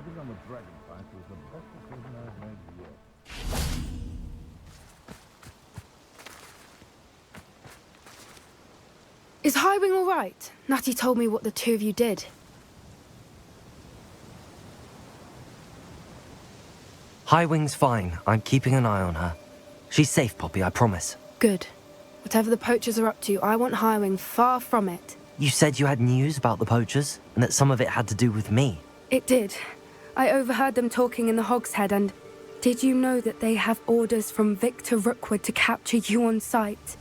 betting on the dragon fight was the best decision I've made yet. Is Highwing all right? Natty told me what the two of you did. Highwing's fine. I'm keeping an eye on her. She's safe, Poppy, I promise. Good. Whatever the poachers are up to, I want Highwing far from it. You said you had news about the poachers, and that some of it had to do with me. It did. I overheard them talking in the Hogshead, and did you know that they have orders from Victor Rookwood to capture you on sight?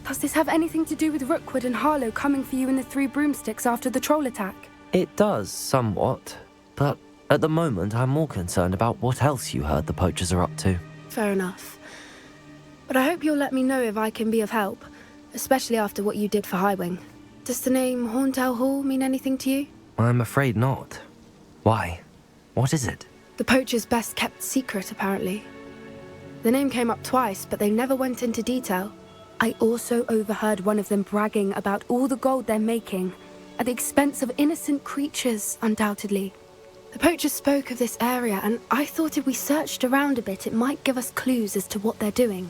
Does this have anything to do with Rookwood and Harlow coming for you in the Three Broomsticks after the troll attack? It does, somewhat. But at the moment, I'm more concerned about what else you heard the poachers are up to. Fair enough. But I hope you'll let me know if I can be of help, especially after what you did for Highwing. Does the name Horntail Hall mean anything to you? I'm afraid not. Why? What is it? The poachers' best-kept secret, apparently. The name came up twice, but they never went into detail. I also overheard one of them bragging about all the gold they're making, at the expense of innocent creatures, undoubtedly. The poachers spoke of this area, and I thought if we searched around a bit, it might give us clues as to what they're doing.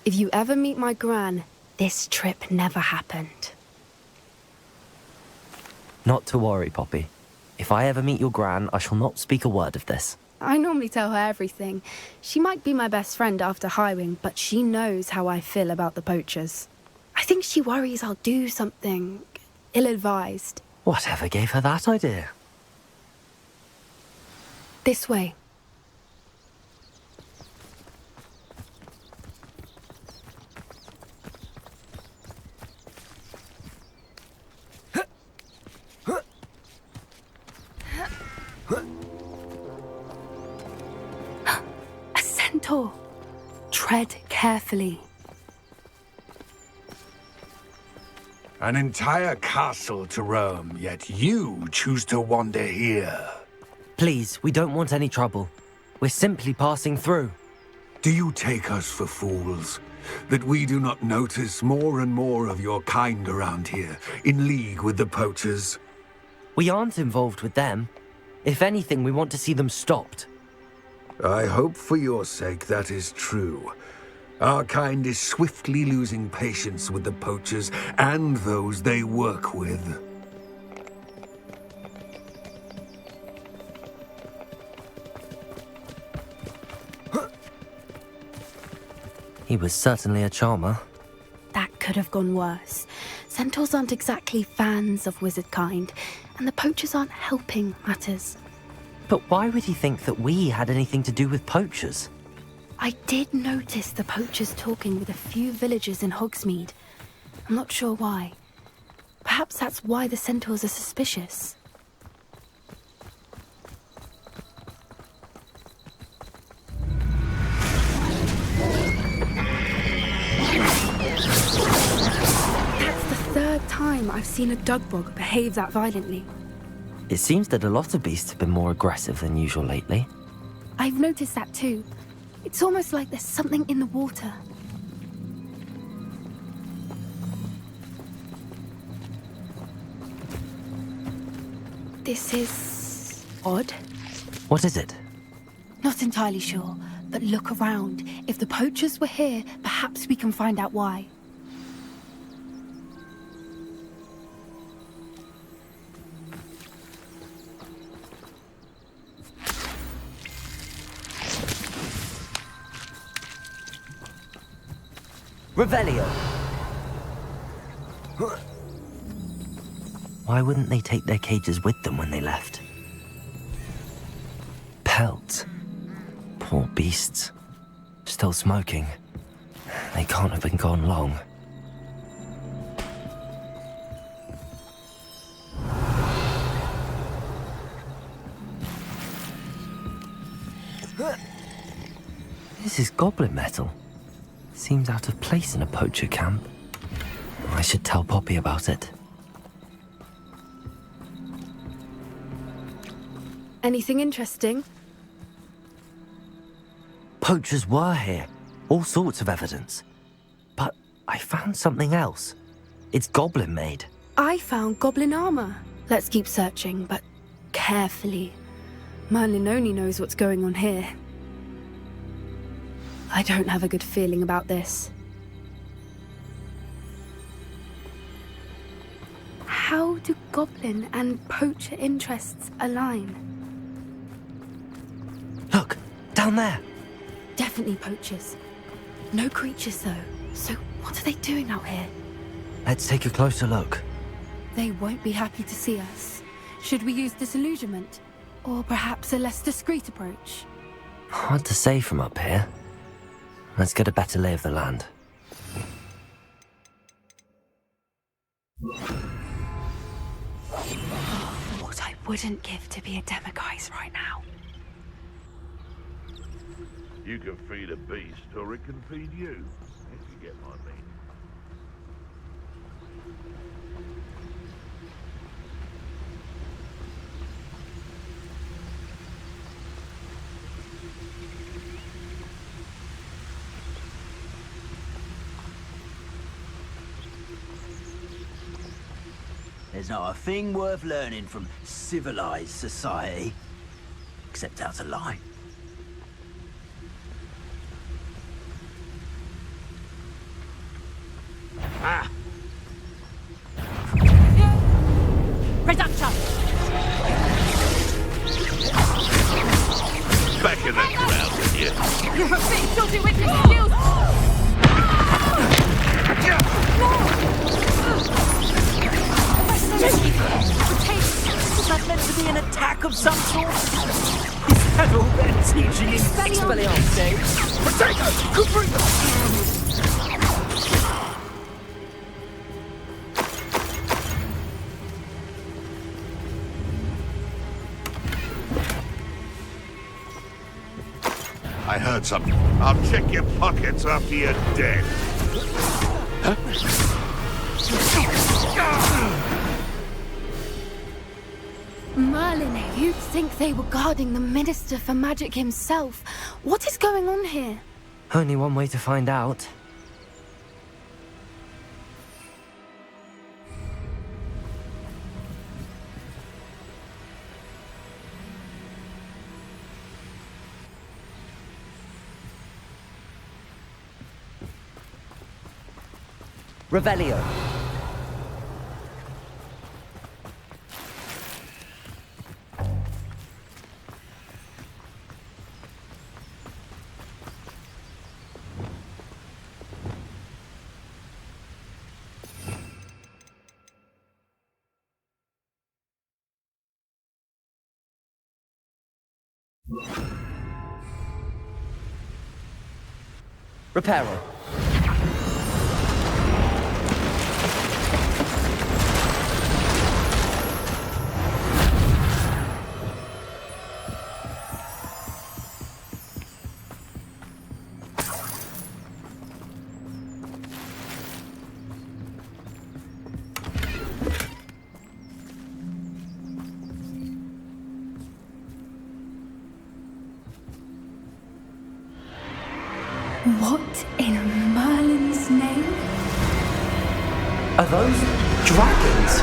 If you ever meet my gran, this trip never happened. Not to worry, Poppy. If I ever meet your gran, I shall not speak a word of this. I normally tell her everything. She might be my best friend after Highwing, but she knows how I feel about the poachers. I think she worries I'll do something ill-advised. Whatever gave her that idea? This way. Tread carefully. An entire castle to roam, yet you choose to wander here. Please, we don't want any trouble. We're simply passing through. Do you take us for fools? That we do not notice more and more of your kind around here, in league with the poachers? We aren't involved with them. If anything, we want to see them stopped. I hope for your sake that is true. Our kind is swiftly losing patience with the poachers and those they work with. He was certainly a charmer. That could have gone worse. Centaurs aren't exactly fans of wizard kind, and the poachers aren't helping matters. But why would he think that we had anything to do with poachers? I did notice the poachers talking with a few villagers in Hogsmeade. I'm not sure why. Perhaps that's why the centaurs are suspicious. That's the third time I've seen a dugbog behave that violently. It seems that a lot of beasts have been more aggressive than usual lately. I've noticed that too. It's almost like there's something in the water. This is odd. What is it? Not entirely sure, but look around. If the poachers were here, perhaps we can find out why. Revelio! Why wouldn't they take their cages with them when they left? Pelts. Poor beasts. Still smoking. They can't have been gone long. This is goblin metal. Seems out of place in a poacher camp. I should tell Poppy about it. Anything interesting? Poachers were here. All sorts of evidence. But I found something else. It's goblin made. I found goblin armor. Let's keep searching, but carefully. Merlin only knows what's going on here. I don't have a good feeling about this. How do goblin and poacher interests align? Look, down there. Definitely poachers. No creatures though. So what are they doing out here? Let's take a closer look. They won't be happy to see us. Should we use disillusionment? Or perhaps a less discreet approach? Hard to say from up here. Let's get a better lay of the land. What I wouldn't give to be a demiguise right now. You can feed a beast, or it can feed you, if you get my meaning. There's not a thing worth learning from civilized society, except how to lie. Ah! Reduction! Back in that crowd with you. You're a bit filthy with your skills! Is that meant to be an attack of some sort? Is that all they're teaching in Expelliarmus? Potato! Good bring them! I heard something. I'll check your pockets after you're dead. Merlin, you'd think they were guarding the Minister for Magic himself. What is going on here? Only one way to find out. Revelio. Reparo. What in Merlin's name? Are those dragons?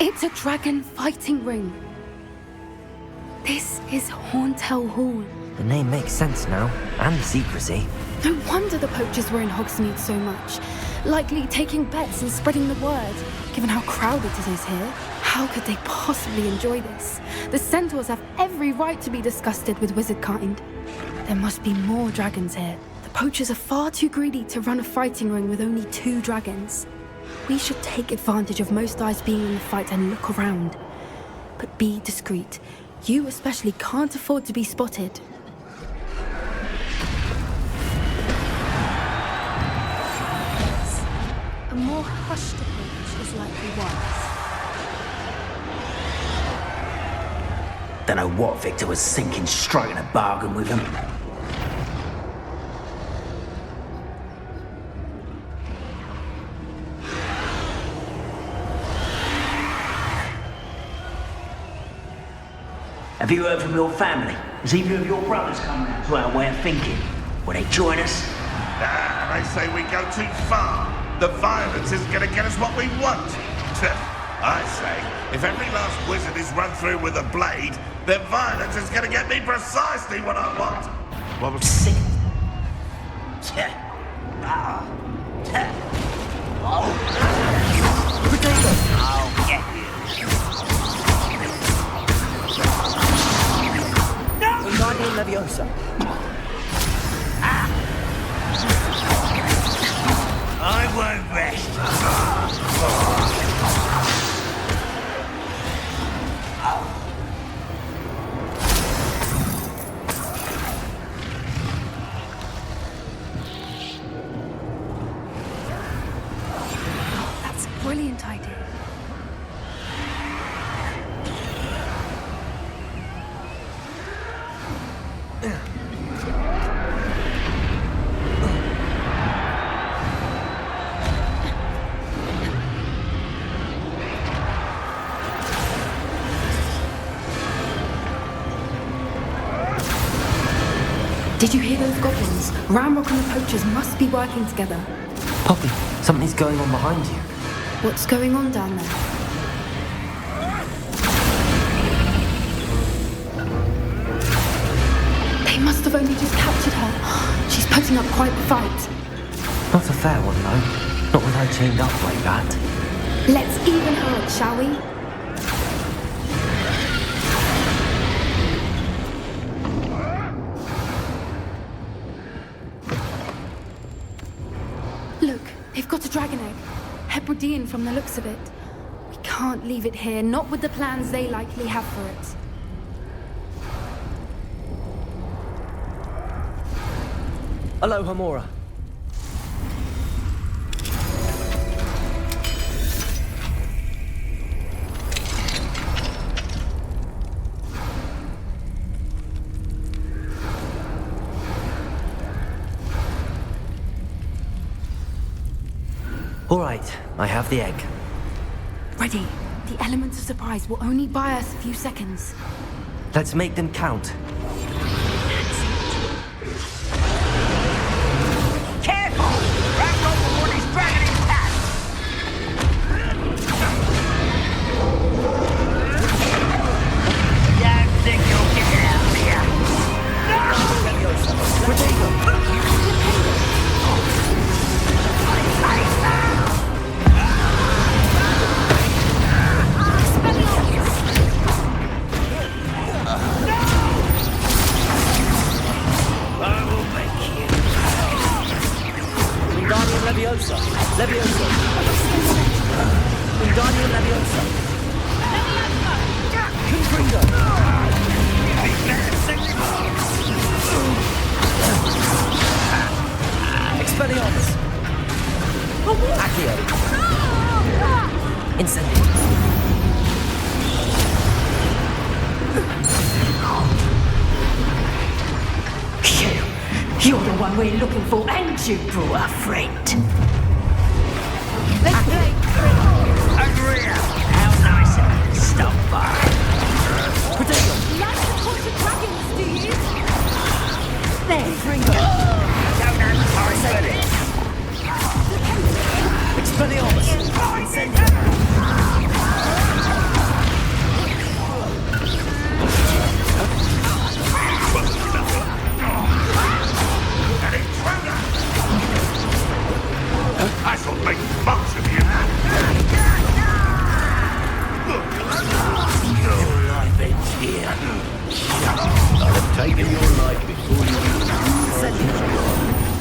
It's a dragon fighting ring. This is Hauntel Hall. The name makes sense now, and the secrecy. No wonder the poachers were in Hogsmeade so much. Likely taking bets and spreading the word, given how crowded it is here. How could they possibly enjoy this? The centaurs have every right to be disgusted with wizard kind. There must be more dragons here. The poachers are far too greedy to run a fighting ring with only 2 dragons. We should take advantage of most eyes being in the fight and look around. But be discreet. You especially can't afford to be spotted. A more hushed approach is likely wise. Don't know what Victor was thinking, striking a bargain with him. Have you heard from your family? Has either of your brothers come round to our way of thinking? Will they join us? Nah, they say we go too far. The violence is gonna get us what we want. I say, if every last wizard is run through with a blade, then violence is gonna get me precisely what I want. What was... Sick. Potato! I'll get you. No! Wingardium Leviosa. I won't rest. That's a brilliant idea. Did you hear those goblins? Ramrock and the poachers must be working together. Poppy, something's going on behind you. What's going on down there? They must have only just captured her. She's putting up quite the fight. Not a fair one, though. Not with her chained up like that. Let's even her up, shall we? Look, they've got a dragon egg. Hebridean from the looks of it. We can't leave it here, not with the plans they likely have for it. Aloha Mora. All right, I have the egg. Ready. The element of surprise will only buy us a few seconds. Let's make them count. Careful! Ramrock before this dragon is past! Don't think you'll get it out of here! Leviosa. Potato. Wingardium Leviosa. Leviosa. Wingardium Leviosa. Confringo. Expelliarmus. Accio. Incendio. You're the one we're looking for, and you brought a friend. Agree. How nice of you to stop by. Potato. Like the tortured dragons, do you? There, Ringo. Don't have time for this. Expelliarmus. Incendio. I shall make much of you. Your life ends here. I'll have taken your life before you Incendio.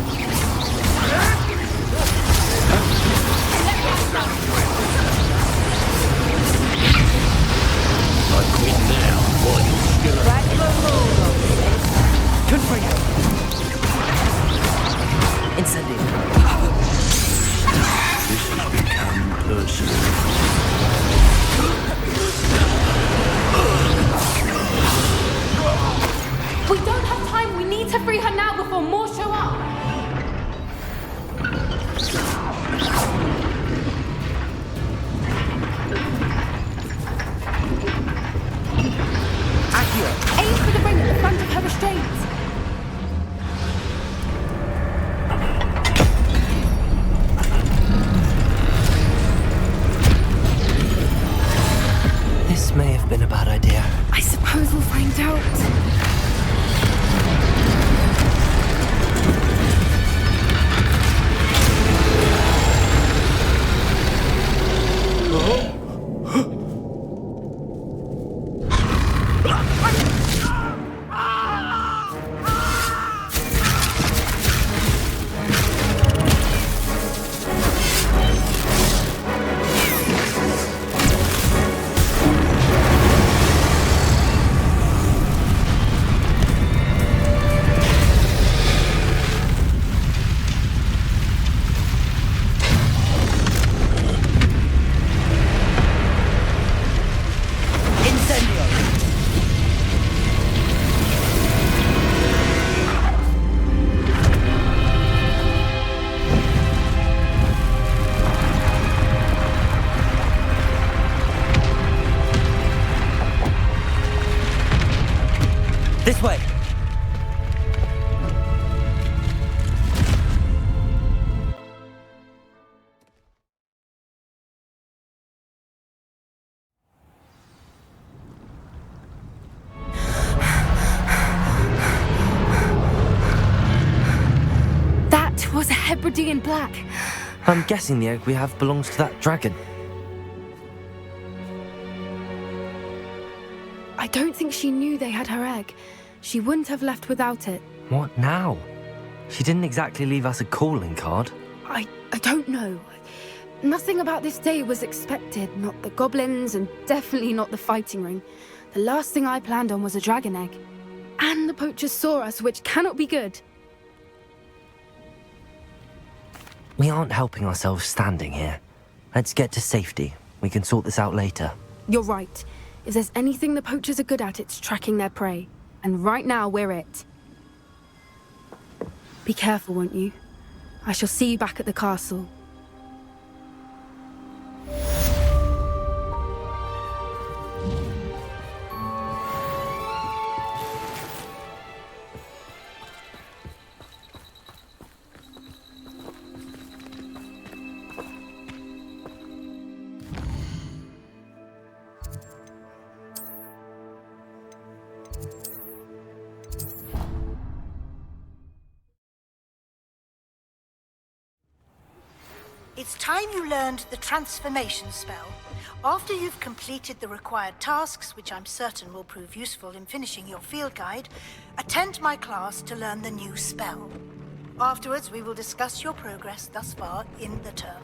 'Cause you're This way! That was a Hebridean black. I'm guessing the egg we have belongs to that dragon. I don't think she knew they had her egg. She wouldn't have left without it. What now? She didn't exactly leave us a calling card. I don't know. Nothing about this day was expected. Not the goblins, and definitely not the fighting ring. The last thing I planned on was a dragon egg. And the poachers saw us, which cannot be good. We aren't helping ourselves standing here. Let's get to safety. We can sort this out later. You're right. If there's anything the poachers are good at, it's tracking their prey. And right now, we're it. Be careful, won't you? I shall see you back at the castle. It's time you learned the transformation spell. After you've completed the required tasks, which I'm certain will prove useful in finishing your field guide, attend my class to learn the new spell. Afterwards, we will discuss your progress thus far in the term.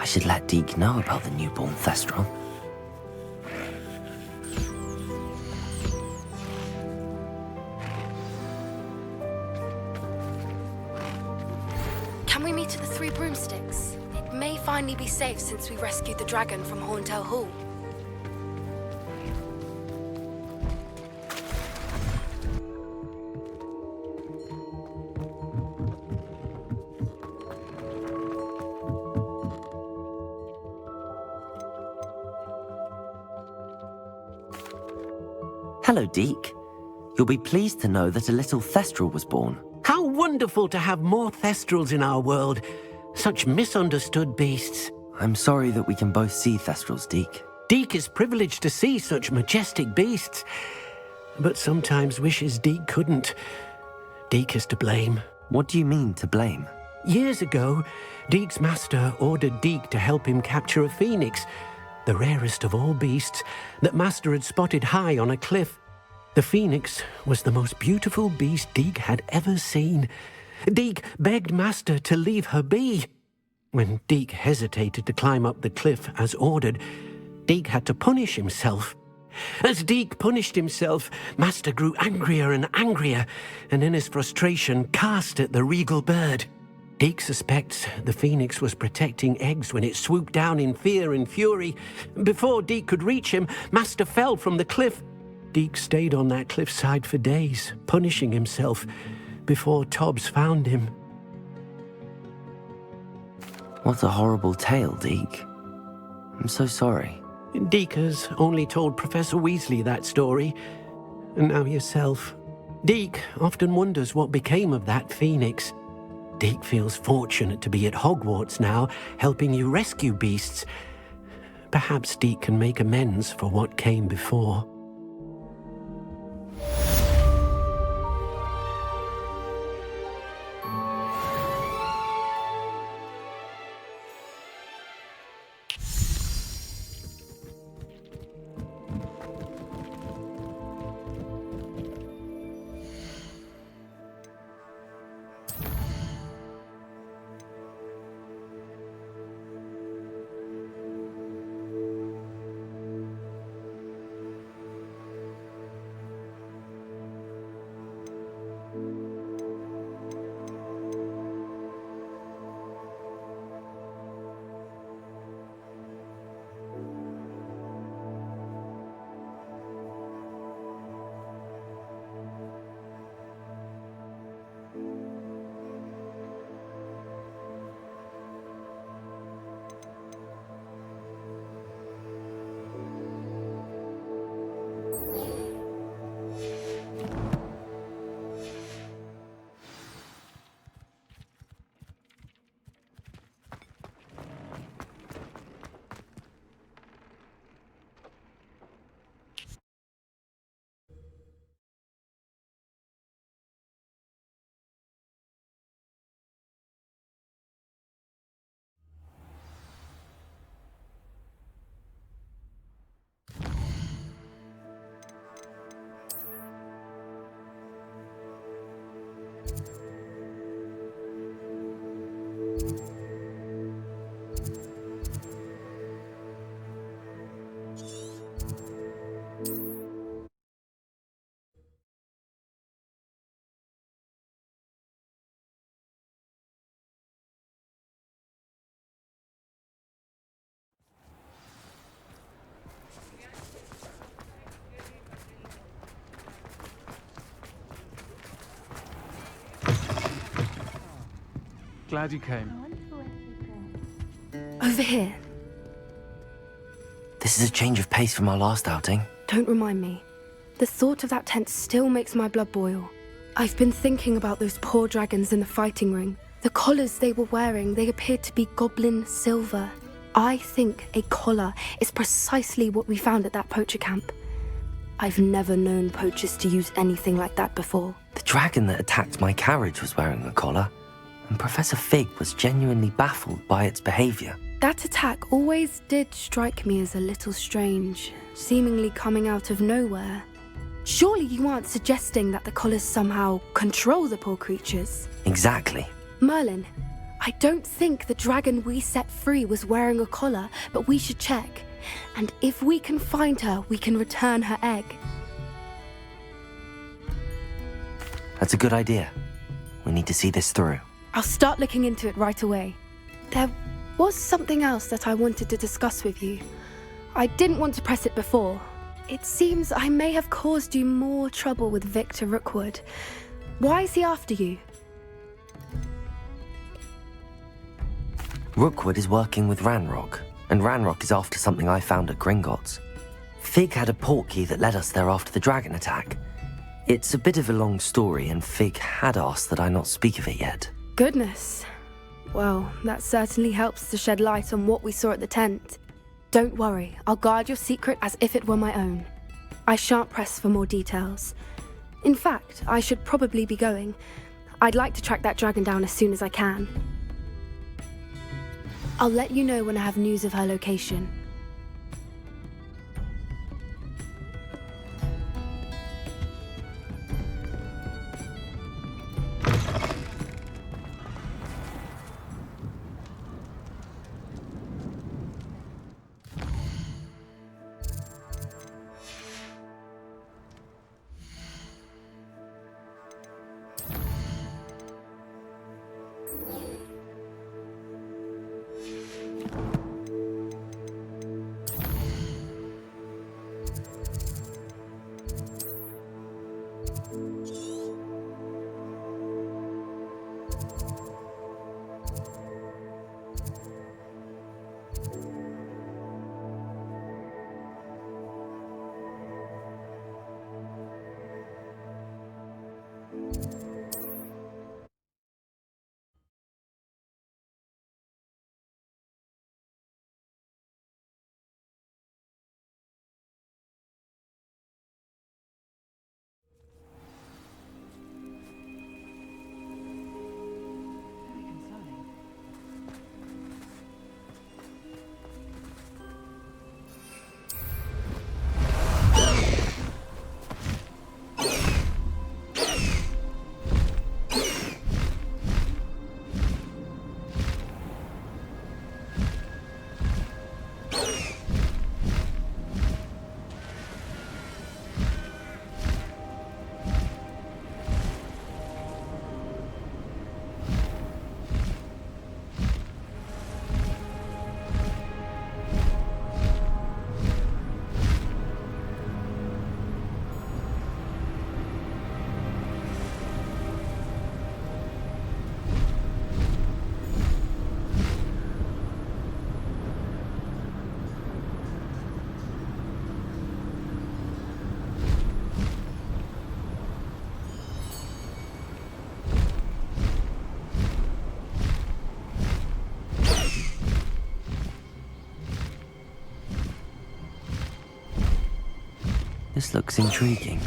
should let Deke know about the newborn Thestral. Can we meet at the Three Broomsticks? It may finally be safe since we rescued the dragon from Horntail Hall. Hello, Deke. You'll be pleased to know that a little Thestral was born. How wonderful to have more Thestrals in our world. Such misunderstood beasts. I'm sorry that we can both see Thestrals, Deke. Deke is privileged to see such majestic beasts, but sometimes wishes Deke couldn't. Deke is to blame. What do you mean, to blame? Years ago, Deke's master ordered Deke to help him capture a phoenix, the rarest of all beasts, that Master had spotted high on a cliff. The phoenix was the most beautiful beast Deke had ever seen. Deke begged Master to leave her be. When Deke hesitated to climb up the cliff as ordered, Deke had to punish himself. As Deke punished himself, Master grew angrier and angrier, and in his frustration cast at the regal bird. Deke suspects the phoenix was protecting eggs when it swooped down in fear and fury. Before Deke could reach him, Master fell from the cliff. Deke stayed on that cliffside for days, punishing himself, before Tobbs found him. What a horrible tale, Deke. I'm so sorry. Deke has only told Professor Weasley that story, and now yourself. Deke often wonders what became of that phoenix. Deke feels fortunate to be at Hogwarts now, helping you rescue beasts. Perhaps Deke can make amends for what came before. Glad you came. Over here. This is a change of pace from our last outing. Don't remind me. The thought of that tent still makes my blood boil. I've been thinking about those poor dragons in the fighting ring. The collars they were wearing, they appeared to be goblin silver. I think a collar is precisely what we found at that poacher camp. I've never known poachers to use anything like that before. The dragon that attacked my carriage was wearing a collar, and Professor Fig was genuinely baffled by its behavior. That attack always did strike me as a little strange, seemingly coming out of nowhere. Surely you aren't suggesting that the collars somehow control the poor creatures? Exactly. Merlin, I don't think the dragon we set free was wearing a collar, but we should check. And if we can find her, we can return her egg. That's a good idea. We need to see this through. I'll start looking into it right away. There was something else that I wanted to discuss with you. I didn't want to press it before. It seems I may have caused you more trouble with Victor Rookwood. Why is he after you? Rookwood is working with Ranrock, and Ranrock is after something I found at Gringotts. Fig had a portkey that led us there after the dragon attack. It's a bit of a long story, and Fig had asked that I not speak of it yet. Goodness. Well, that certainly helps to shed light on what we saw at the tent. Don't worry, I'll guard your secret as if it were my own. I shan't press for more details. In fact, I should probably be going. I'd like to track that dragon down as soon as I can. I'll let you know when I have news of her location. This looks intriguing.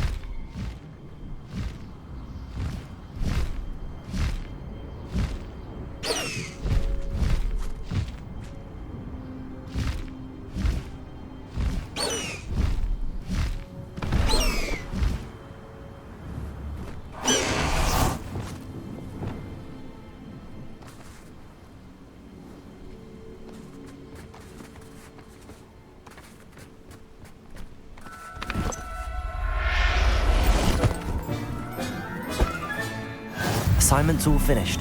Assignment's all finished.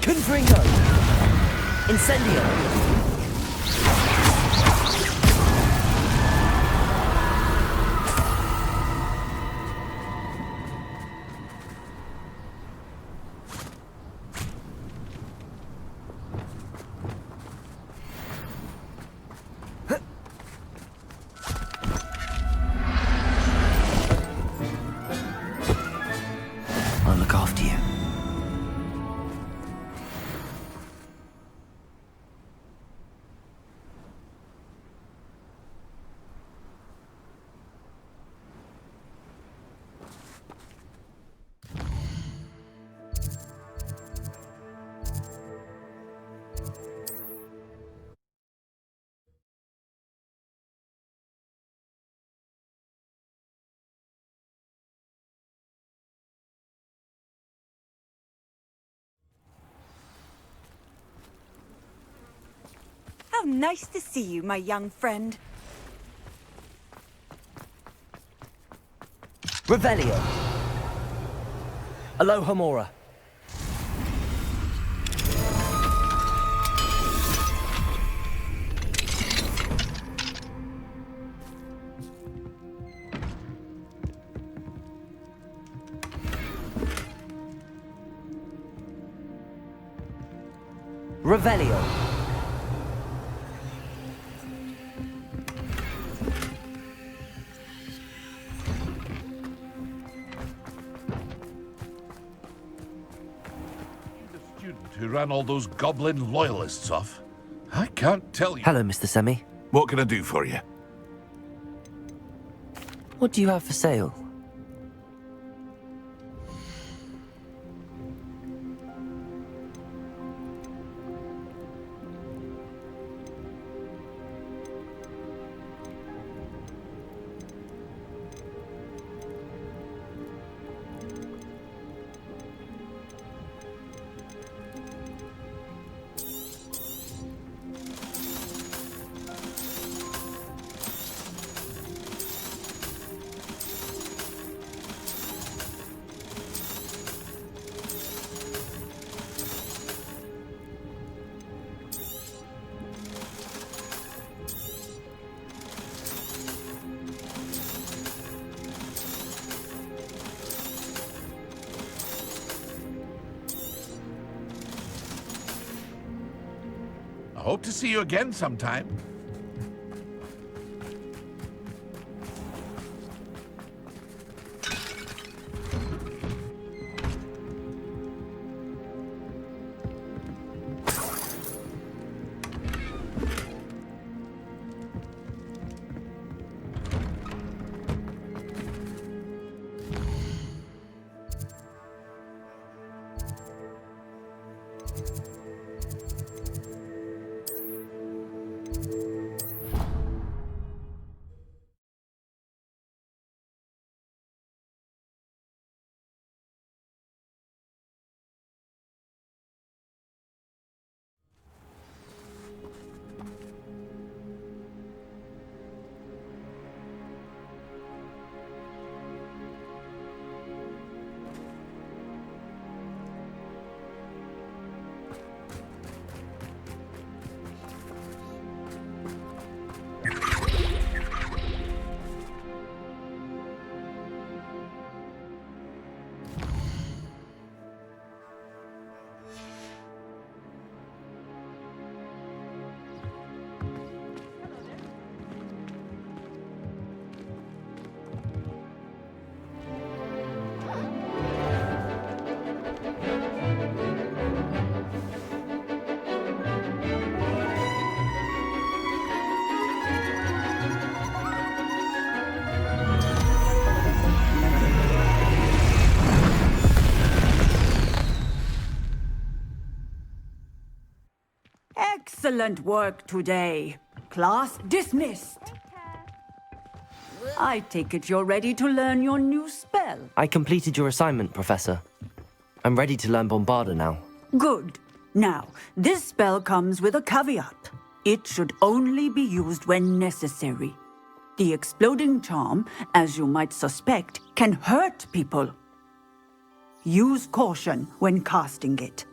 Confringo! Incendio! I'll look after you. nice to see you, my young friend. Revelio. Aloha Mora. Revelio. Who ran all those goblin loyalists off? I can't tell you. Hello, Mr. Semi. What can I do for you? What do you have for sale? I hope to see you again sometime. Excellent work today. Class dismissed. I take it you're ready to learn your new spell. I completed your assignment, Professor. I'm ready to learn Bombarda now. Good. Now, this spell comes with a caveat. It should only be used when necessary. The exploding charm, as you might suspect, can hurt people. Use caution when casting it.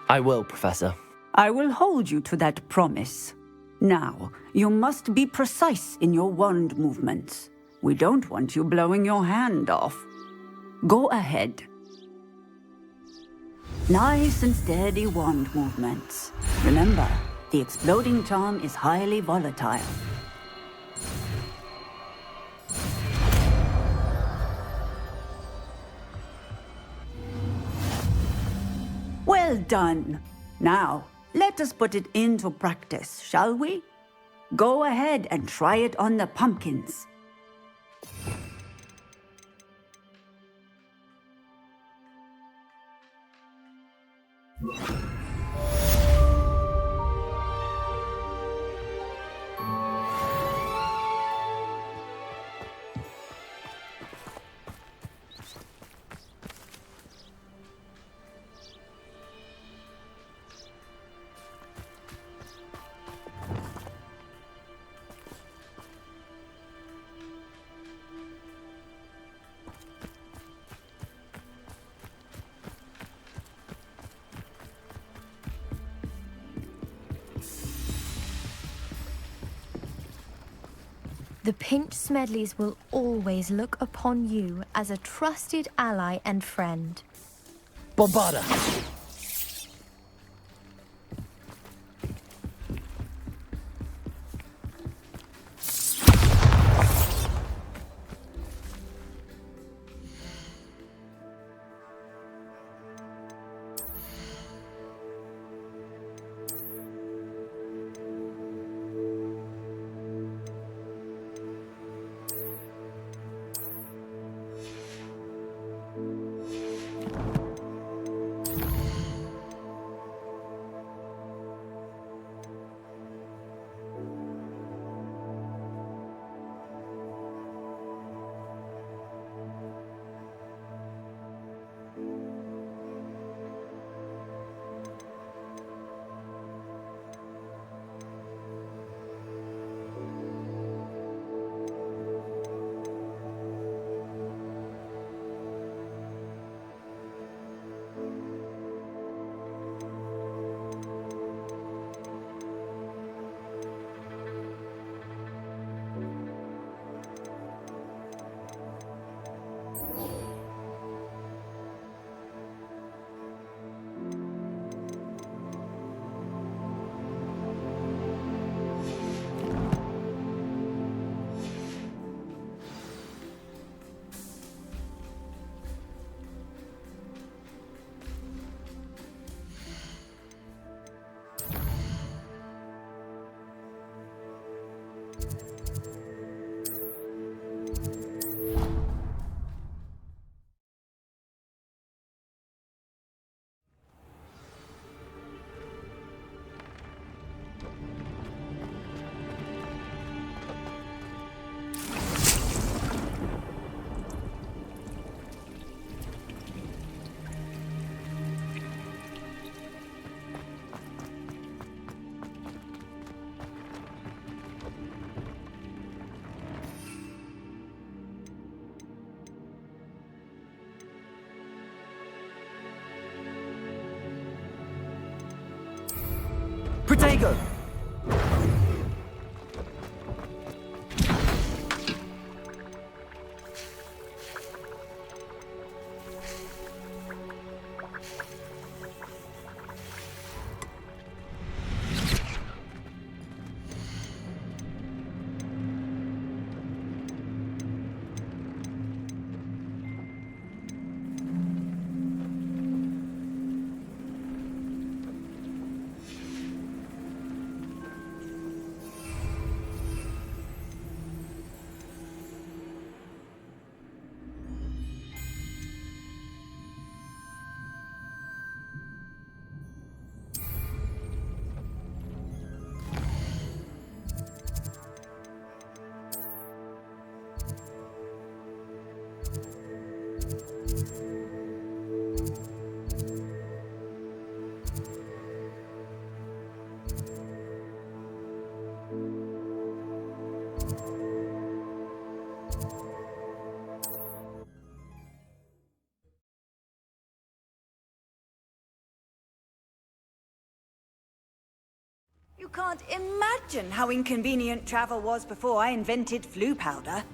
I will, Professor. I will hold you to that promise. Now, you must be precise in your wand movements. We don't want you blowing your hand off. Go ahead. Nice and steady wand movements. Remember, the exploding charm is highly volatile. Well done. Now, let us put it into practice, shall we? Go ahead and try it on the pumpkins. The Pinch Smedleys will always look upon you as a trusted ally and friend. Bombarda! Protego! You can't imagine how inconvenient travel was before I invented flu powder.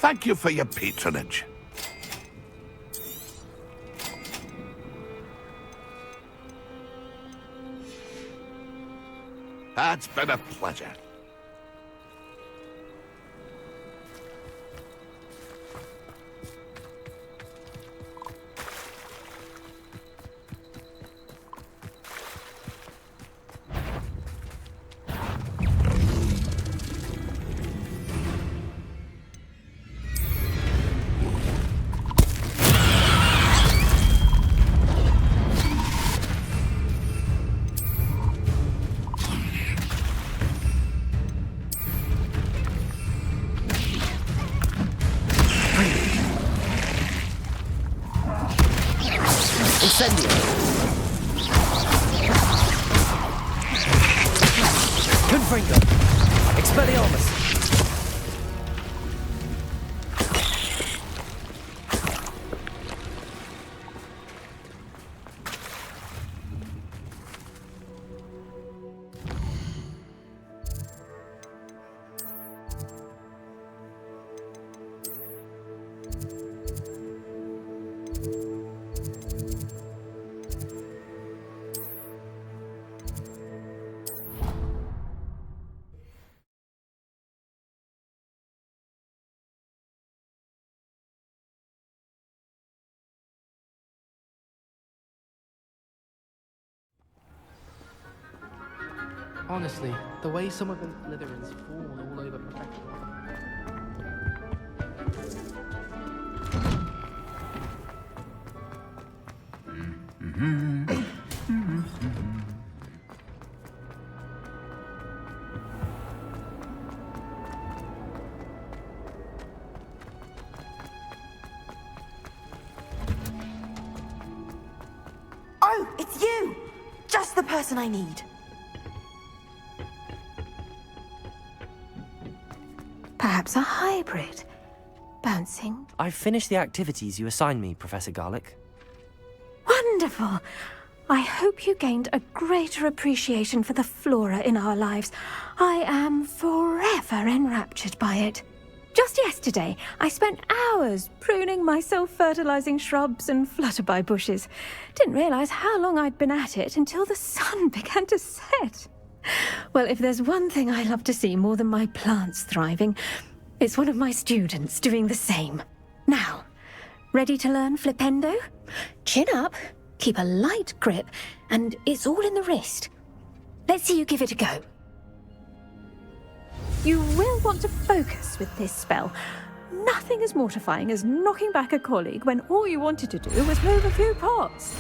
Thank you for your patronage. It's been a pleasure. Incendio! Confringo! Expelliarmus! Honestly, the way some of them Slytherins fawn all over Professor. Oh, it's you! Just the person I need. Perhaps a hybrid. Bouncing. I've finished the activities you assigned me, Professor Garlick. Wonderful! I hope you gained a greater appreciation for the flora in our lives. I am forever enraptured by it. Just yesterday, I spent hours pruning my self-fertilizing shrubs and flutterby bushes. Didn't realize how long I'd been at it until the sun began to set. Well, if there's one thing I love to see more than my plants thriving, it's one of my students doing the same. Now, ready to learn Flipendo? Chin up, keep a light grip, and it's all in the wrist. Let's see you give it a go. You will want to focus with this spell. Nothing as mortifying as knocking back a colleague when all you wanted to do was move a few pots.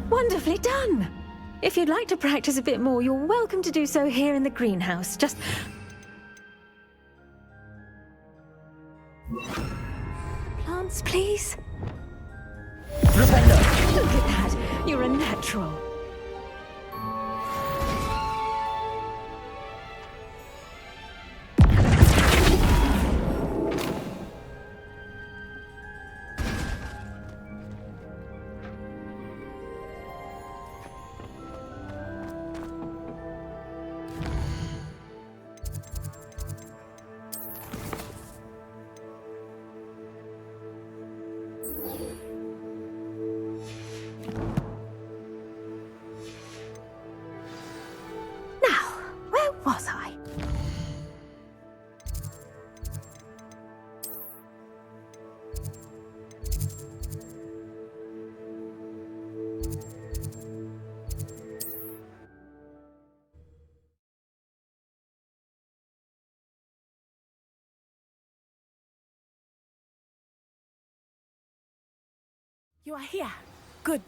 Wonderfully done! If you'd like to practice a bit more, you're welcome to do so here in the greenhouse. Just... Plants, please? Look at that! You're a natural. Was I? You are here. Good.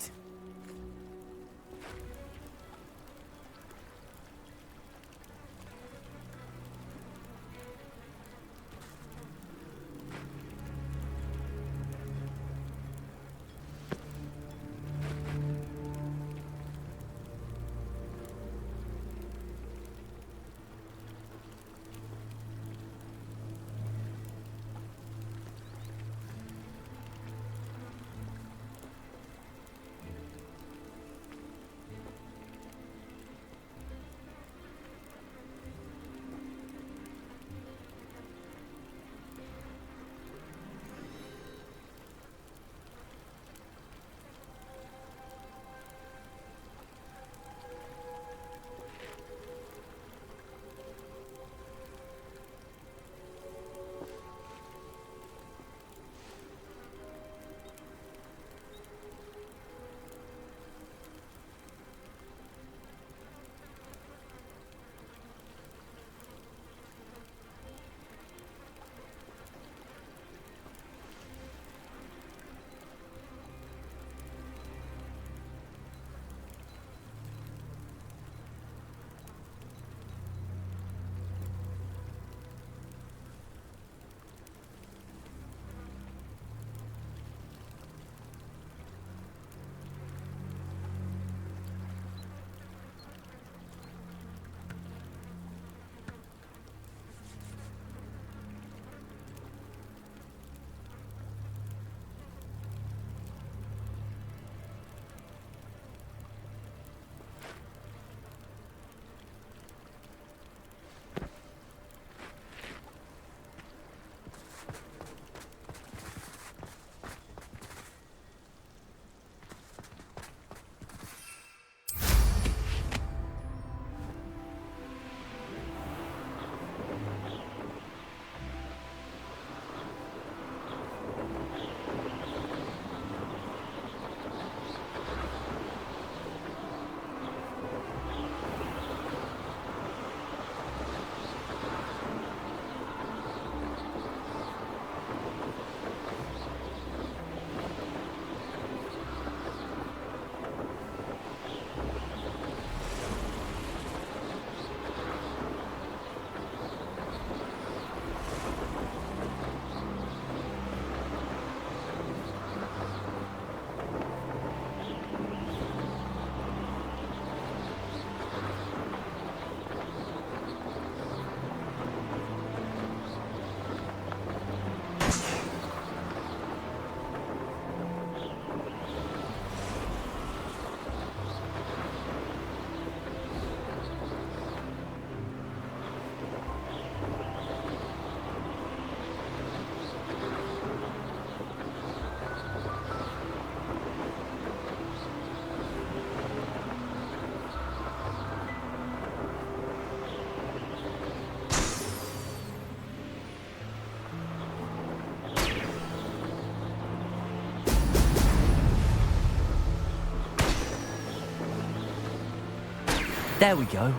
There we go.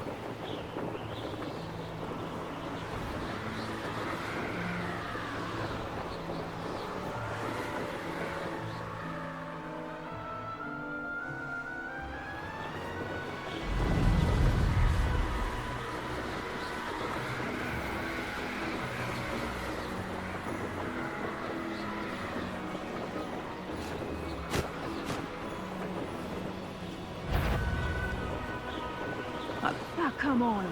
Now, come on.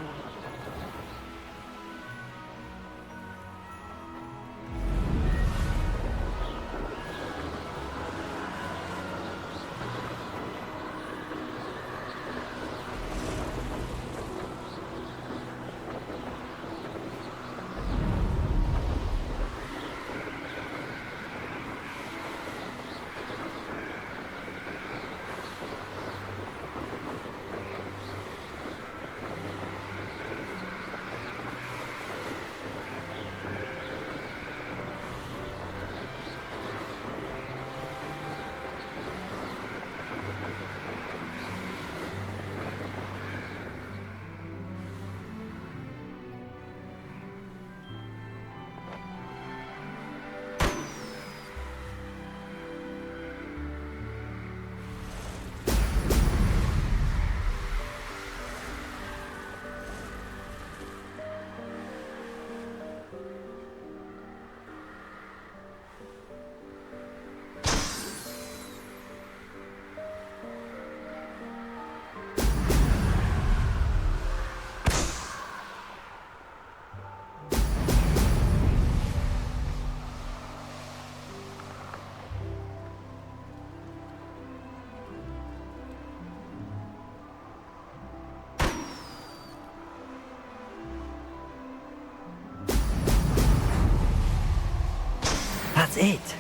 That's it.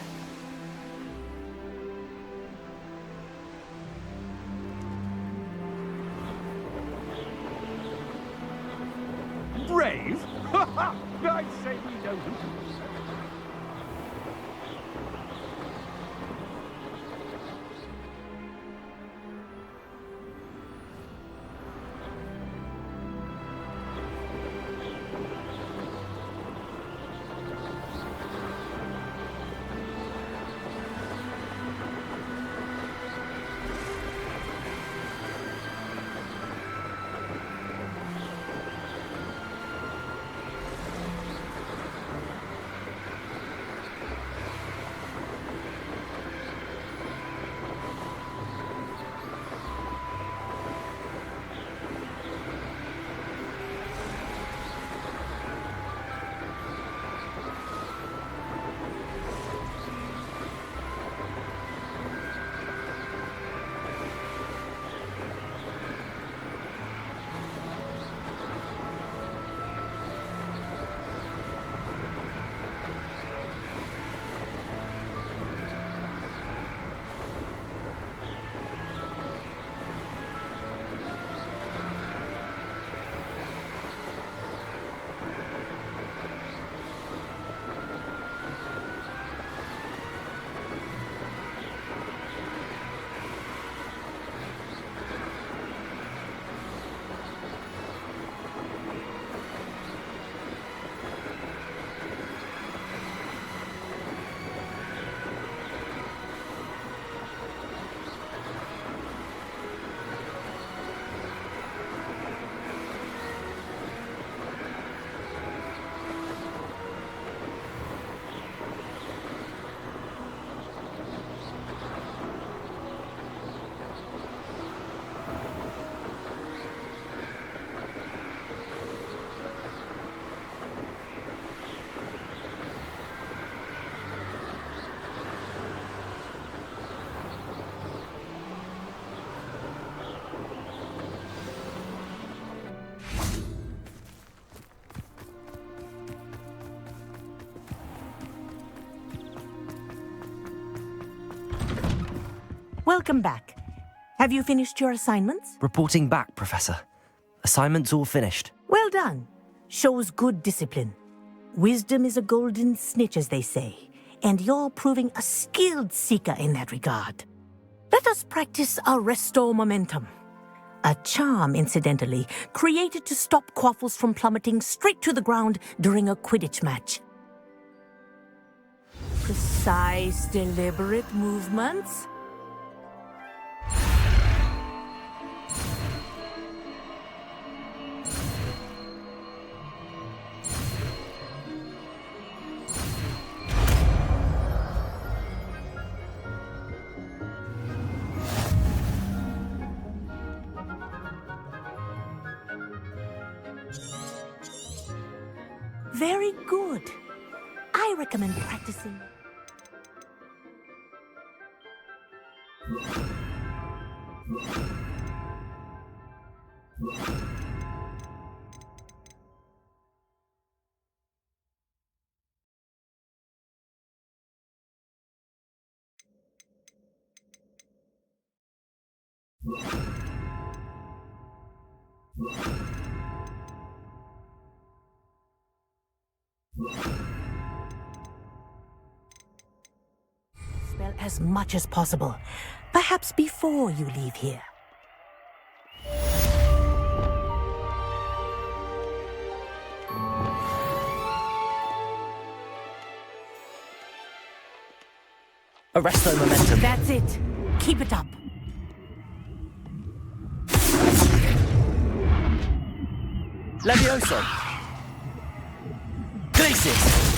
Brave? I'd say we don't. Welcome back. Have you finished your assignments? Reporting back, Professor. Assignments all finished. Well done. Shows good discipline. Wisdom is a golden snitch, as they say, and you're proving a skilled seeker in that regard. Let us practice our restore momentum. A charm, incidentally, created to stop quaffles from plummeting straight to the ground during a Quidditch match. Precise, deliberate movements. Very good. I recommend practicing. Spell as much as possible, perhaps before you leave here. Arresto momentum. That's it. Keep it up. Levioso. Glacis.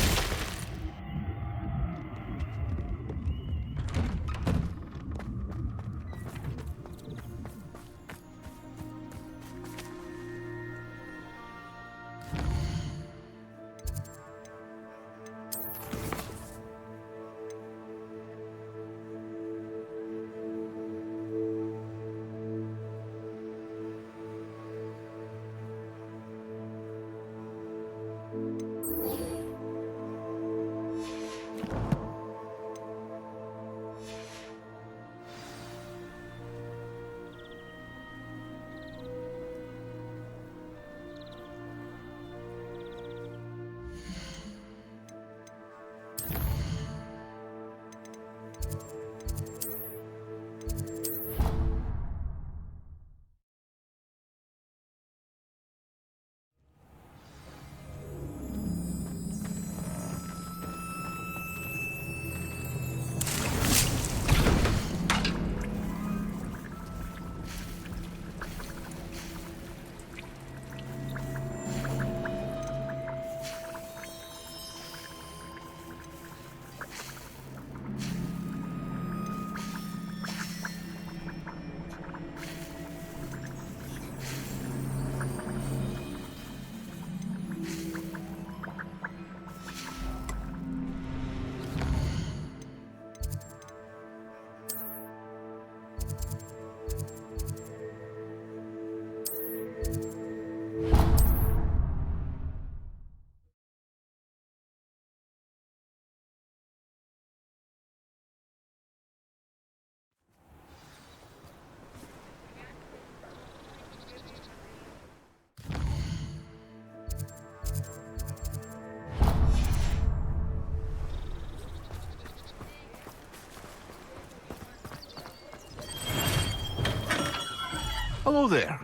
Hello there.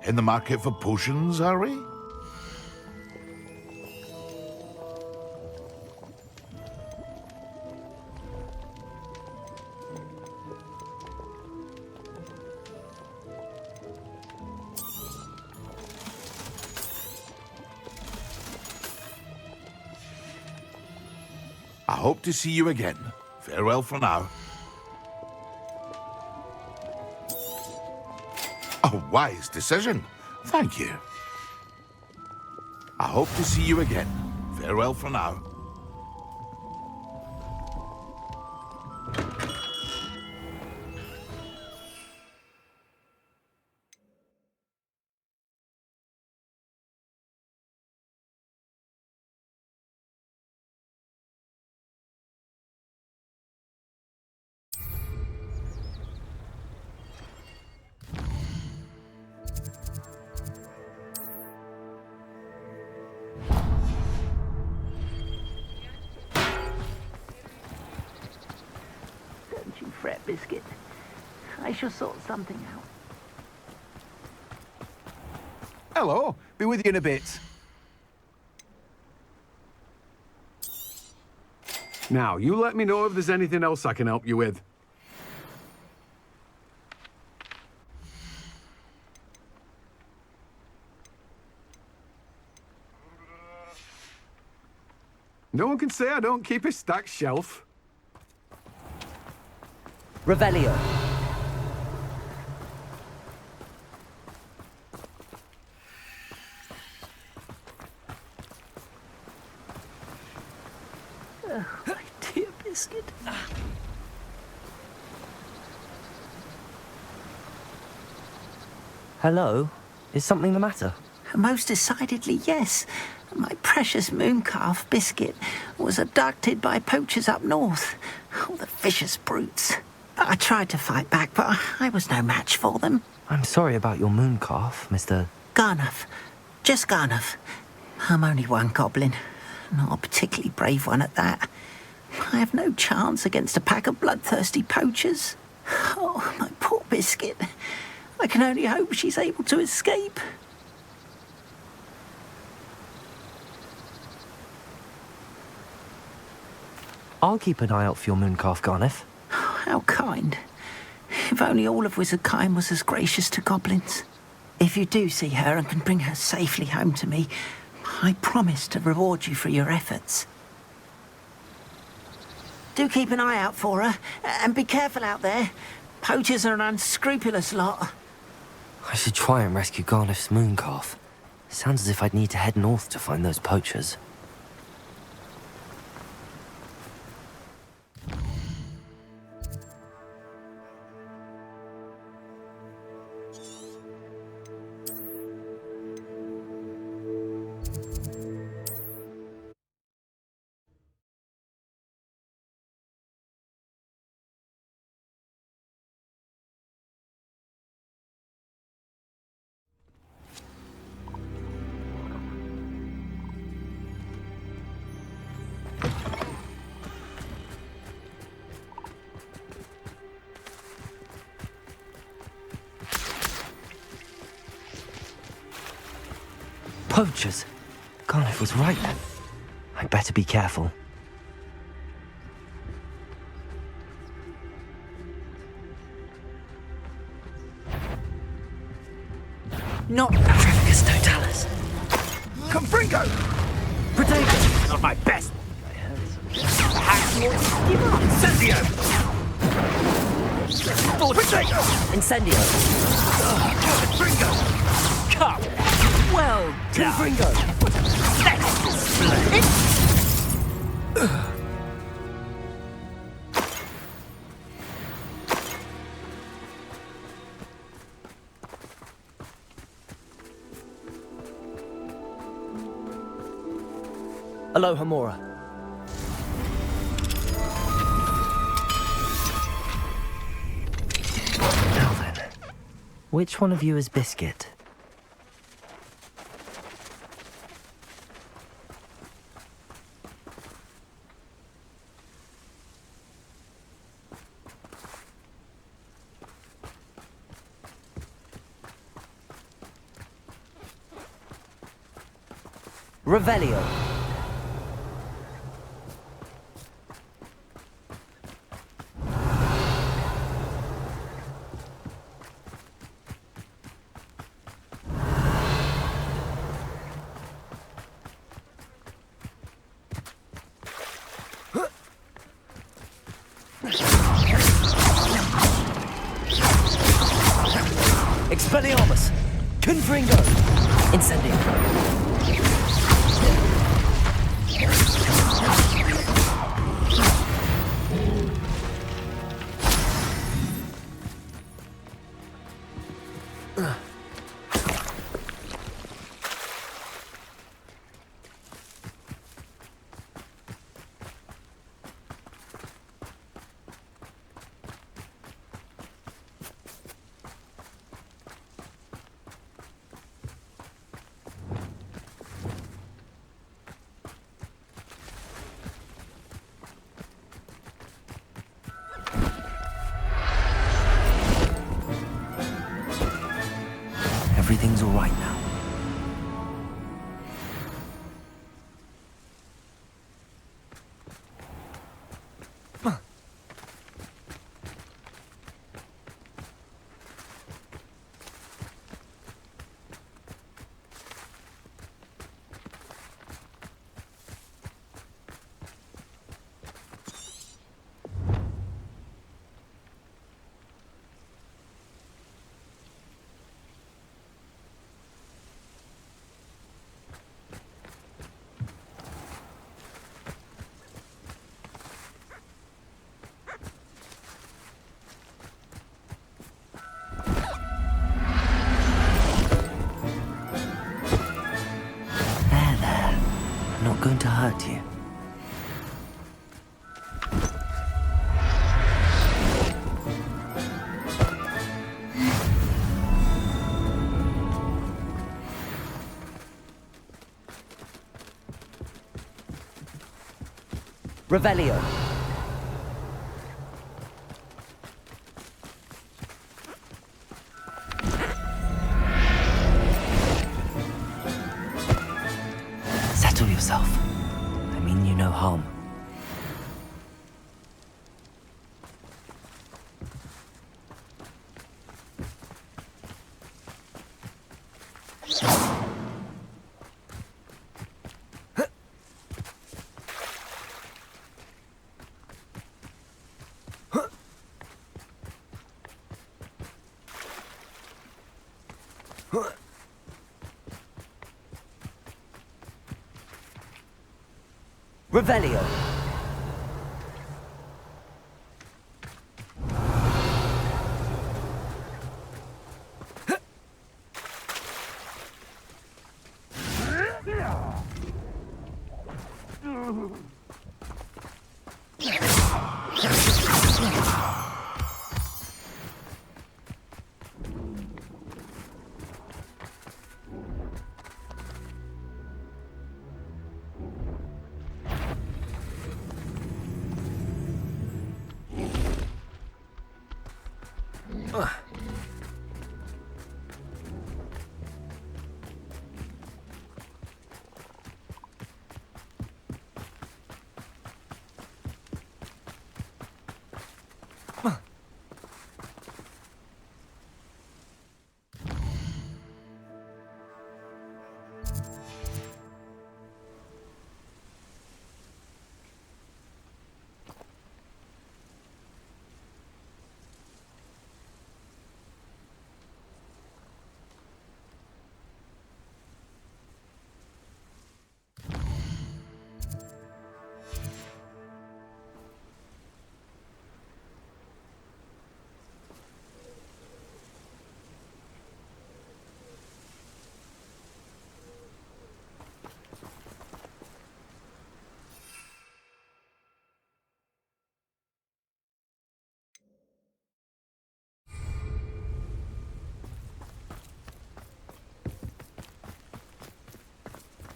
In the market for potions, are we? I hope to see you again. Farewell for now. A wise decision. Thank you. I hope to see you again. Farewell for now. Don't you fret, Biscuit. I shall sort something out. Hello. Be with you in a bit. Now, you let me know if there's anything else I can help you with. No one can say I don't keep a stacked shelf. Revelio. Oh, my dear Biscuit. Hello? Is something the matter? Most decidedly, yes. My precious mooncalf, Biscuit, was abducted by poachers up north. Oh, the vicious brutes. I tried to fight back, but I was no match for them. I'm sorry about your mooncalf, Mr. Garnuff. Just Garnuff. I'm only one goblin. Not a particularly brave one at that. I have no chance against a pack of bloodthirsty poachers. Oh, my poor Biscuit. I can only hope she's able to escape. I'll keep an eye out for your mooncalf, Garniff. How kind. If only all of Wizardkind was as gracious to goblins. If you do see her and can bring her safely home to me, I promise to reward you for your efforts. Do keep an eye out for her, and be careful out there. Poachers are an unscrupulous lot. I should try and rescue Garniff's mooncalf. Sounds as if I'd need to head north to find those poachers. Poachers! Garniff was right then. I'd better be careful. Not Trevicus Totalis. Confringo! Potato! Not my best. Perhaps you want to give up. Incendio! Potato! Incendio! Confringo! Come. Well done. Confringo! Let's display it. Aloha Mora. Now then, which one of you is Biscuit? Revelio. Expelliarmus! Confringo! Incendio! Everything's all right now. going to hurt you. Revelio. Settle yourself. I mean you no harm. Revelio.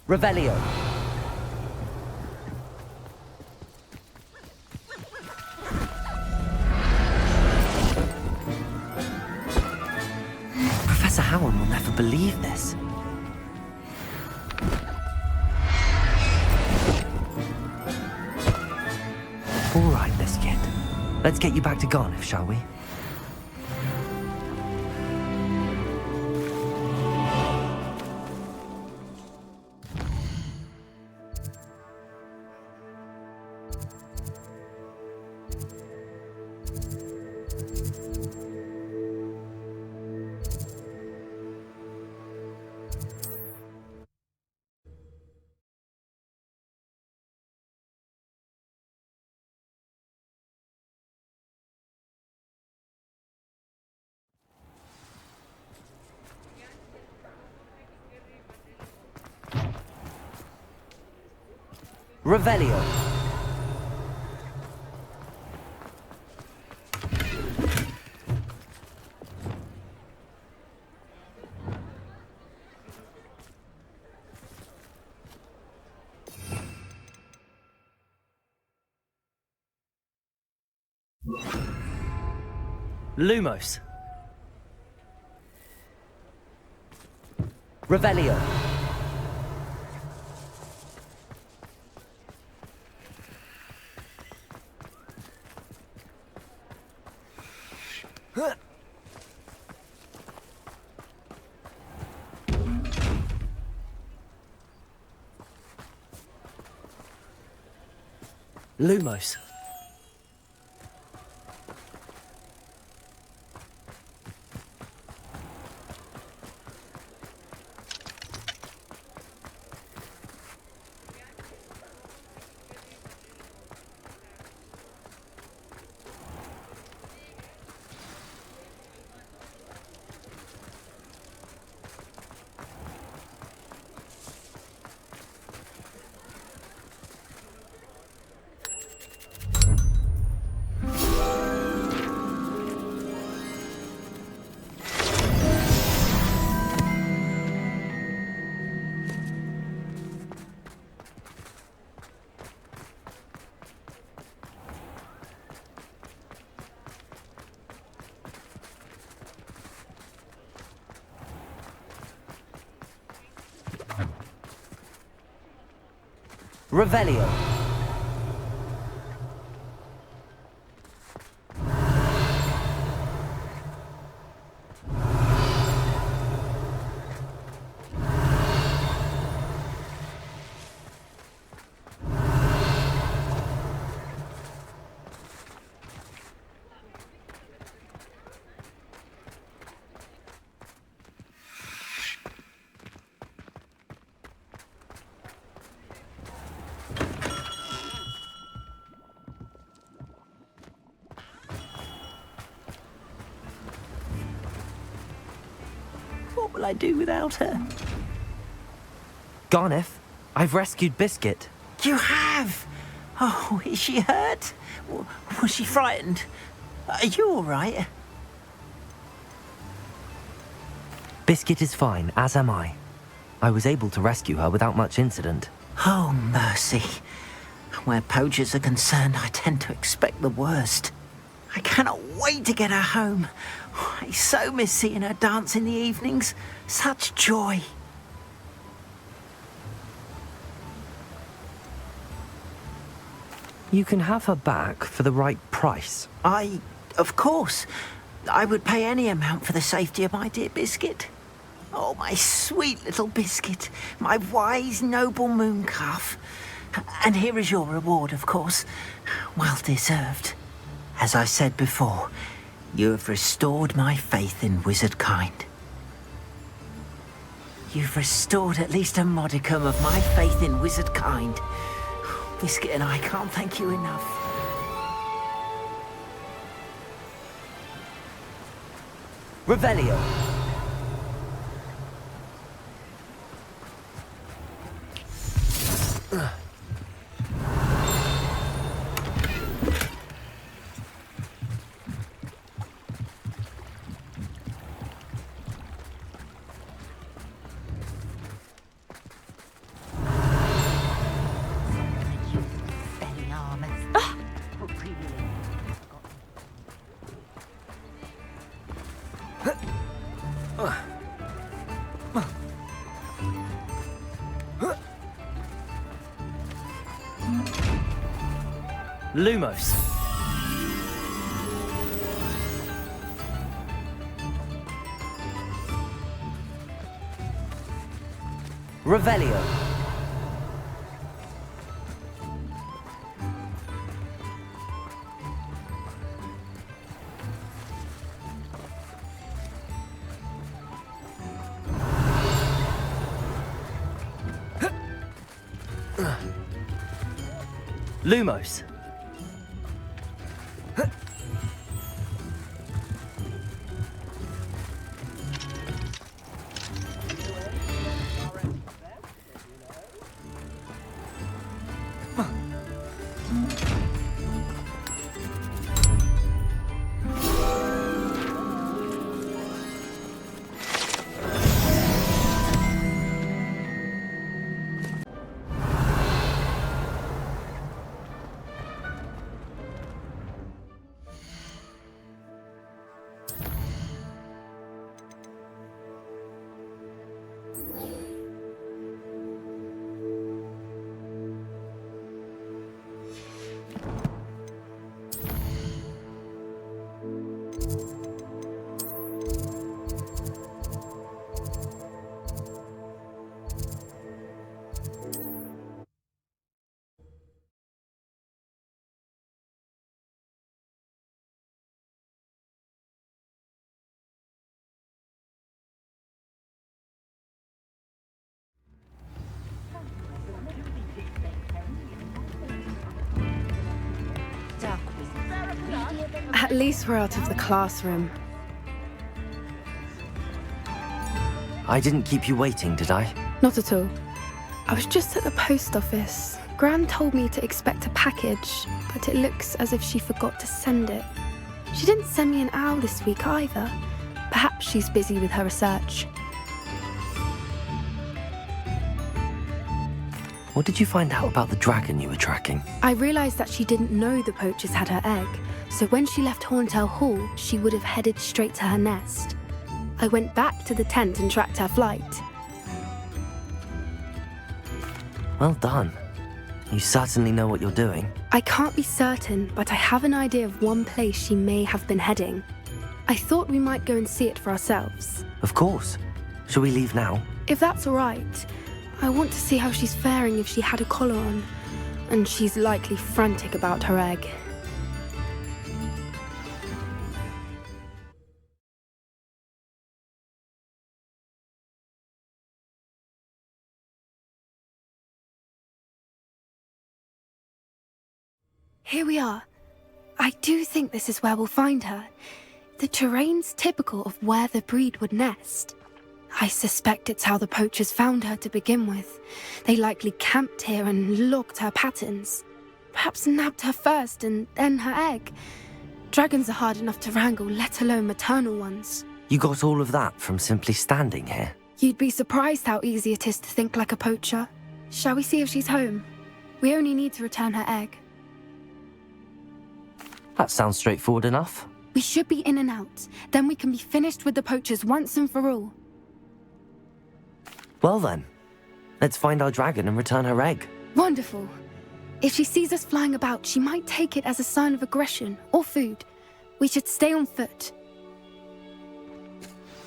Revelio. Professor Howard will never believe this. All right, this kid. Let's get you back to Garniff, shall we? Revelio. Lumos. Revelio. Lumos. Revelio. What will I do without her? Garneth, I've rescued Biscuit. You have? Oh, is she hurt? Was she frightened? Are you all right? Biscuit is fine, as am I. I was able to rescue her without much incident. Oh, mercy. Where poachers are concerned, I tend to expect the worst. I cannot wait to get her home. I so miss seeing her dance in the evenings. Such joy. You can have her back for the right price. Of course. I would pay any amount for the safety of my dear Biscuit. Oh, my sweet little Biscuit. My wise, noble moon calf. And here is your reward, of course. Well deserved. As I said before, you have restored my faith in wizard kind. You've restored at least a modicum of my faith in wizard kind. Biscuit and I can't thank you enough. Revelio. Lumos. Revelio. Lumos. At least we're out of the classroom. I didn't keep you waiting, did I? Not at all. I was just at the post office. Gran told me to expect a package, but it looks as if she forgot to send it. She didn't send me an owl this week either. Perhaps she's busy with her research. What did you find out about the dragon you were tracking? I realised that she didn't know the poachers had her egg, so when she left Horntail Hall, she would have headed straight to her nest. I went back to the tent and tracked her flight. Well done. You certainly know what you're doing. I can't be certain, but I have an idea of one place she may have been heading. I thought we might go and see it for ourselves. Of course. Shall we leave now? If that's all right. I want to see how she's faring if she had a collar on. And she's likely frantic about her egg. Here we are. I do think this is where we'll find her. The terrain's typical of where the breed would nest. I suspect it's how the poachers found her to begin with. They likely camped here and logged her patterns. Perhaps nabbed her first and then her egg. Dragons are hard enough to wrangle, let alone maternal ones. You got all of that from simply standing here? You'd be surprised how easy it is to think like a poacher. Shall we see if she's home? We only need to return her egg. That sounds straightforward enough. We should be in and out. Then we can be finished with the poachers once and for all. Well then, let's find our dragon and return her egg. Wonderful. If she sees us flying about, she might take it as a sign of aggression or food. We should stay on foot.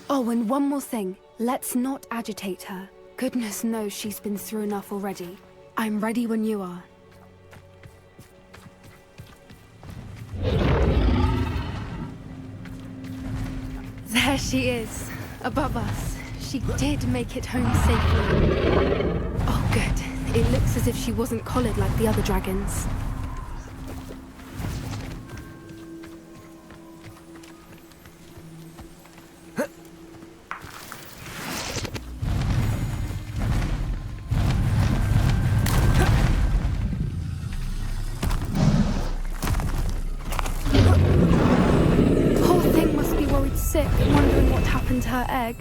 Oh, and one more thing. Let's not agitate her. Goodness knows she's been through enough already. I'm ready when you are. There she is, above us. She did make it home safely. Oh, good. It looks as if she wasn't collared like the other dragons. Sick, wondering what happened to her egg.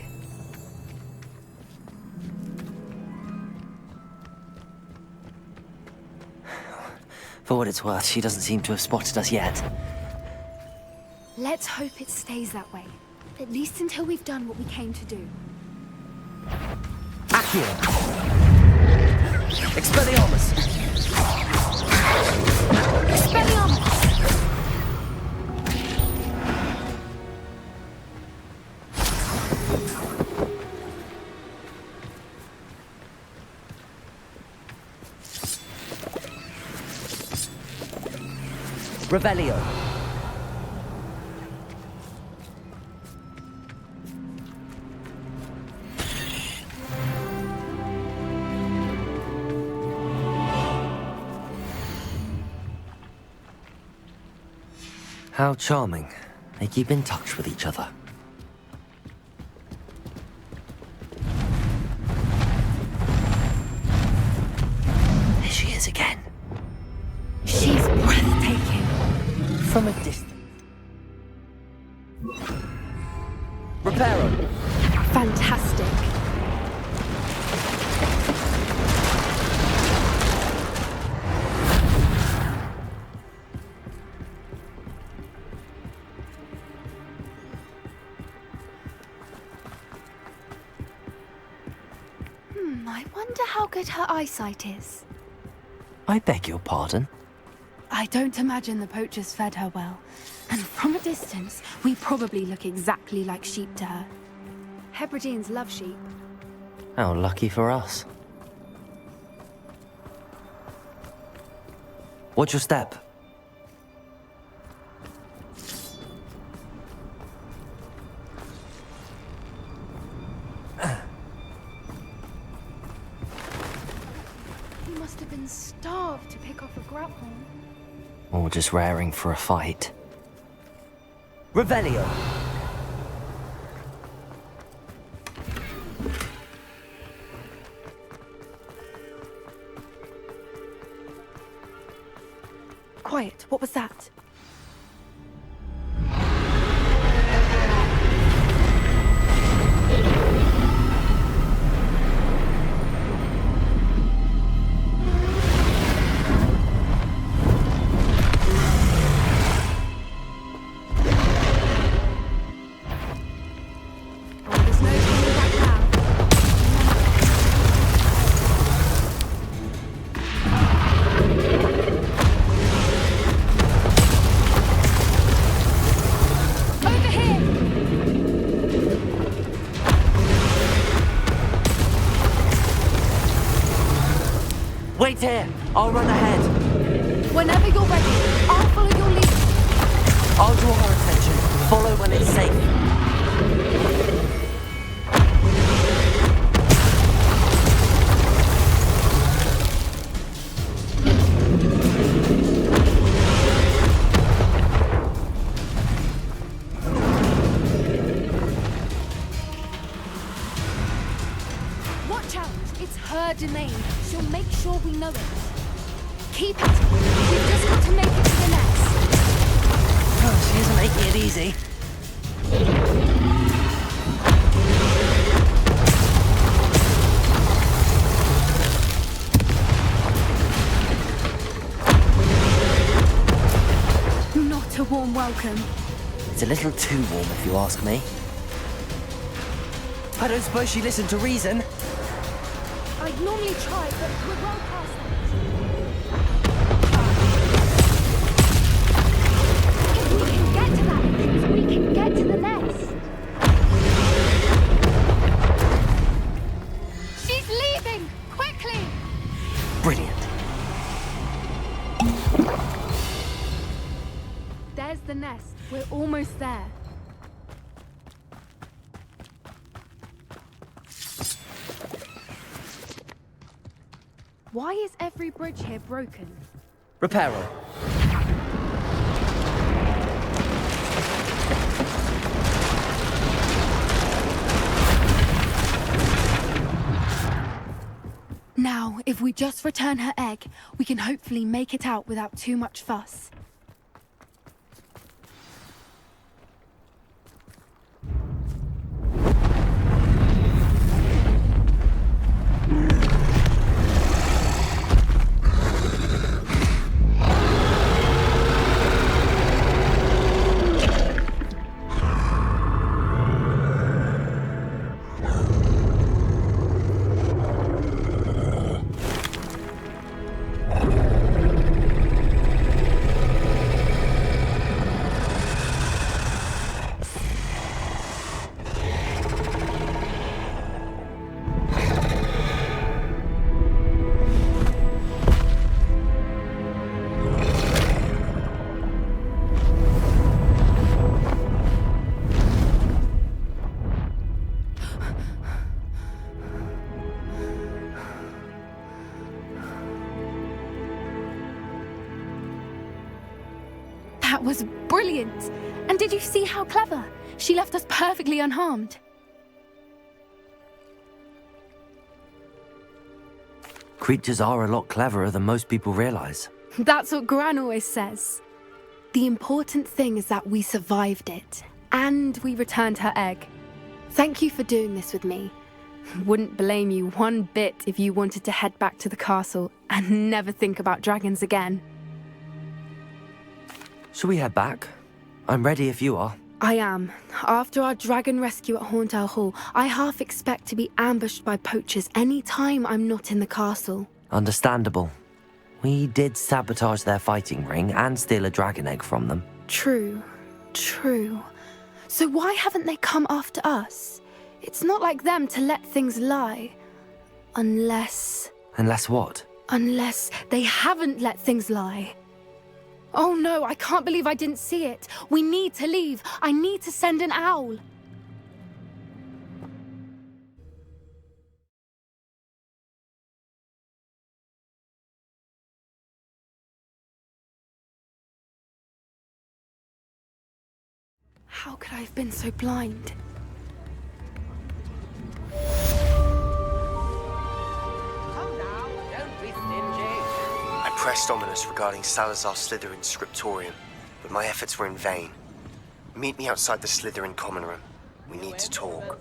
For what it's worth, she doesn't seem to have spotted us yet. Let's hope it stays that way. At least until we've done what we came to do. Accio! Expelliarmus! Expelliarmus! Revelio. How charming. They keep in touch with each other. There she is again. She's breathtaking. From a distance. Reparo. Fantastic. I wonder how good her eyesight is. I beg your pardon? I don't imagine the poachers fed her well. And from a distance, we probably look exactly like sheep to her. Hebrideans love sheep. How lucky for us. Watch your step. He must have been starved to pick off a grapple. Or just raring for a fight. Revelio! Quiet, what was that? Wait here. I'll run ahead. Whenever you're ready, I'll follow your lead. I'll draw her attention. Follow when it's safe. Watch out! It's her domain. She'll make sure we know it. Keep at it. We've just got to make it to the nest. Oh, she isn't making it easy. Not a warm welcome. It's a little too warm, if you ask me. I don't suppose she listened to reason. I'd normally try, but we're well past that. If we can get to that entrance, we can get to the nest. She's leaving! Quickly! Brilliant. There's the nest. We're almost there. Why is every bridge here broken? Repair her. Now, if we just return her egg, we can hopefully make it out without too much fuss. That was brilliant! And did you see how clever? She left us perfectly unharmed. Creatures are a lot cleverer than most people realize. That's what Gran always says. The important thing is that we survived it, and we returned her egg. Thank you for doing this with me. Wouldn't blame you one bit if you wanted to head back to the castle and never think about dragons again. Shall we head back? I'm ready if you are. I am. After our dragon rescue at Hauntel Hall, I half expect to be ambushed by poachers any time I'm not in the castle. Understandable. We did sabotage their fighting ring and steal a dragon egg from them. True. So why haven't they come after us? It's not like them to let things lie. Unless... Unless what? Unless they haven't let things lie. Oh no, I can't believe I didn't see it. We need to leave. I need to send an owl. How could I have been so blind? I pressed Ominous regarding Salazar Slytherin's scriptorium, but my efforts were in vain. Meet me outside the Slytherin common room. We need to talk.